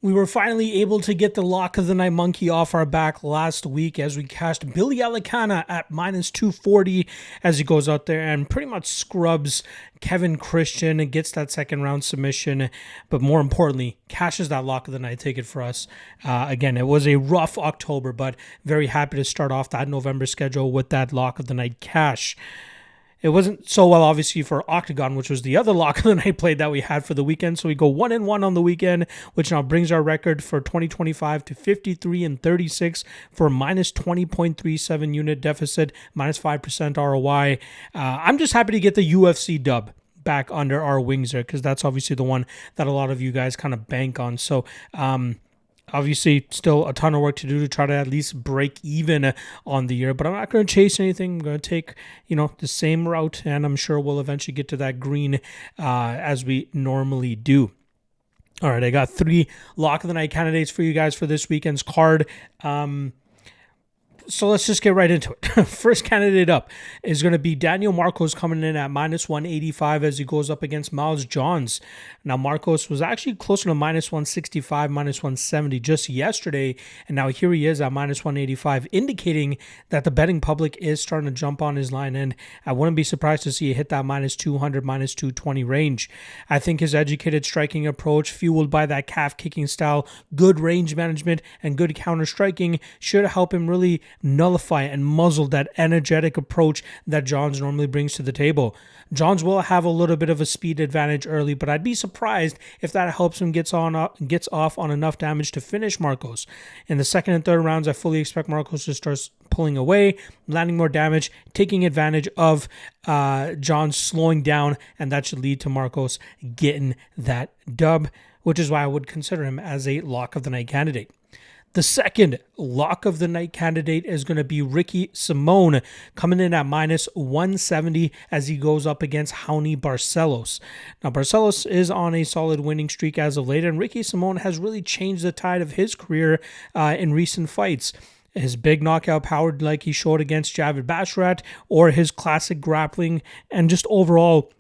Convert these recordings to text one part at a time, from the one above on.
We were finally able to get the lock of the night monkey off our back last week as we cashed Billy Alicana at minus 240 as he goes out there and pretty much scrubs Kevin Christian and gets that second round submission. But more importantly, cashes that lock of the night ticket for us. Again, it was a rough October, but very happy to start off that November schedule with that lock of the night cash. It wasn't so well, obviously, for OKTAGON, which was the other lock of the night play that we had for the weekend. So we go 1-1 on the weekend, which now brings our record for 2025 to 53-36 for minus 20.37 unit deficit, minus 5% ROI. I'm just happy to get the UFC dub back under our wings there, because that's obviously the one that a lot of you guys kind of bank on. So, obviously, still a ton of work to do to try to at least break even on the year, but I'm not going to chase anything. I'm going to take, the same route, and I'm sure we'll eventually get to that green as we normally do. All right, I got 3 lock of the night candidates for you guys for this weekend's card. So let's just get right into it. First candidate up is going to be Daniel Marcos coming in at minus 185 as he goes up against Miles Johns. Now, Marcos was actually closer to minus 165, minus 170 just yesterday, and now here he is at minus 185, indicating that the betting public is starting to jump on his line, and I wouldn't be surprised to see it hit that minus 200, minus 220 range. I think his educated striking approach, fueled by that calf kicking style, good range management, and good counter striking should help him really nullify and muzzle that energetic approach that Johns normally brings to the table. Johns will have a little bit of a speed advantage early, but I'd be surprised if that helps him gets off on enough damage to finish Marcos. In the second and third rounds, I fully expect Marcos to start pulling away, landing more damage, taking advantage of Johns slowing down, and that should lead to Marcos getting that dub, which is why I would consider him as a lock of the night candidate. The second lock of the night candidate is going to be Ricky Simón, coming in at minus 170 as he goes up against Raoni Barcelos. Now, Barcelos is on a solid winning streak as of late, and Ricky Simón has really changed the tide of his career in recent fights. His big knockout power like he showed against Javid Basharat, or his classic grappling, and just overall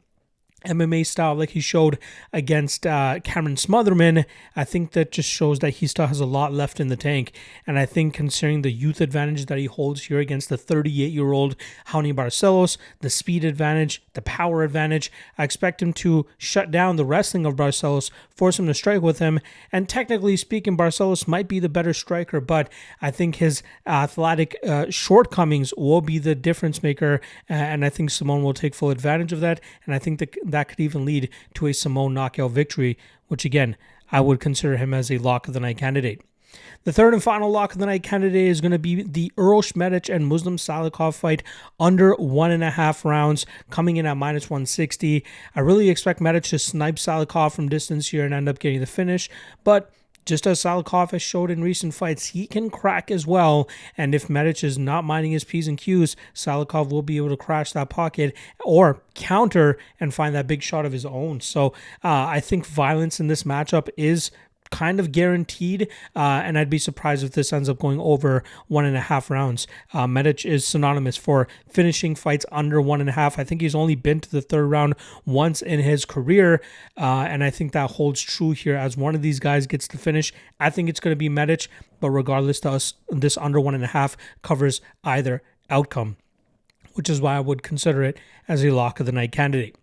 MMA style like he showed against Cameron Smotherman. I think that just shows that he still has a lot left in the tank. And I think considering the youth advantage that he holds here against the 38-year-old Raoni Barcelos, the speed advantage, the power advantage, I expect him to shut down the wrestling of Barcelos, force him to strike with him. And technically speaking, Barcelos might be the better striker, but I think his athletic shortcomings will be the difference maker. And I think Simón will take full advantage of that. And I think that could even lead to a Simón knockout victory, which again, I would consider him as a lock of the night candidate. The third and final lock of the night candidate is going to be the Earl Schmedich and Muslim Salikov fight under 1.5 rounds, coming in at minus 160. I really expect Medic to snipe Salikov from distance here and end up getting the finish, but just as Salikov has showed in recent fights, he can crack as well. And if Medic is not minding his P's and Q's, Salikov will be able to crash that pocket or counter and find that big shot of his own. So I think violence in this matchup is kind of guaranteed, and I'd be surprised if this ends up going over 1.5 rounds. Medic is synonymous for finishing fights under 1.5. I think he's only been to the third round once in his career, and I think that holds true here. As one of these guys gets to finish, I think it's going to be Medic, but regardless, this under 1.5 covers either outcome, which is why I would consider it as a lock of the night candidate.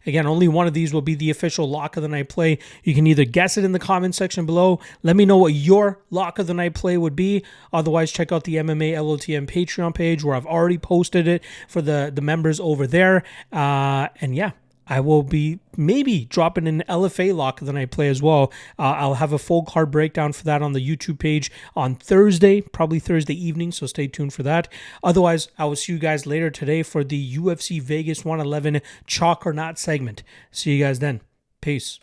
Again, only one of these will be the official lock of the night play. You can either guess it in the comment section below. Let me know what your lock of the night play would be. Otherwise, check out the MMA LOTN Patreon page where I've already posted it for the members over there. And yeah, I will be maybe dropping an LFA lock of the night play as well. I'll have a full card breakdown for that on the YouTube page on Thursday, probably Thursday evening, so stay tuned for that. Otherwise, I will see you guys later today for the UFC Vegas 111 Chalk or Not segment. See you guys then. Peace.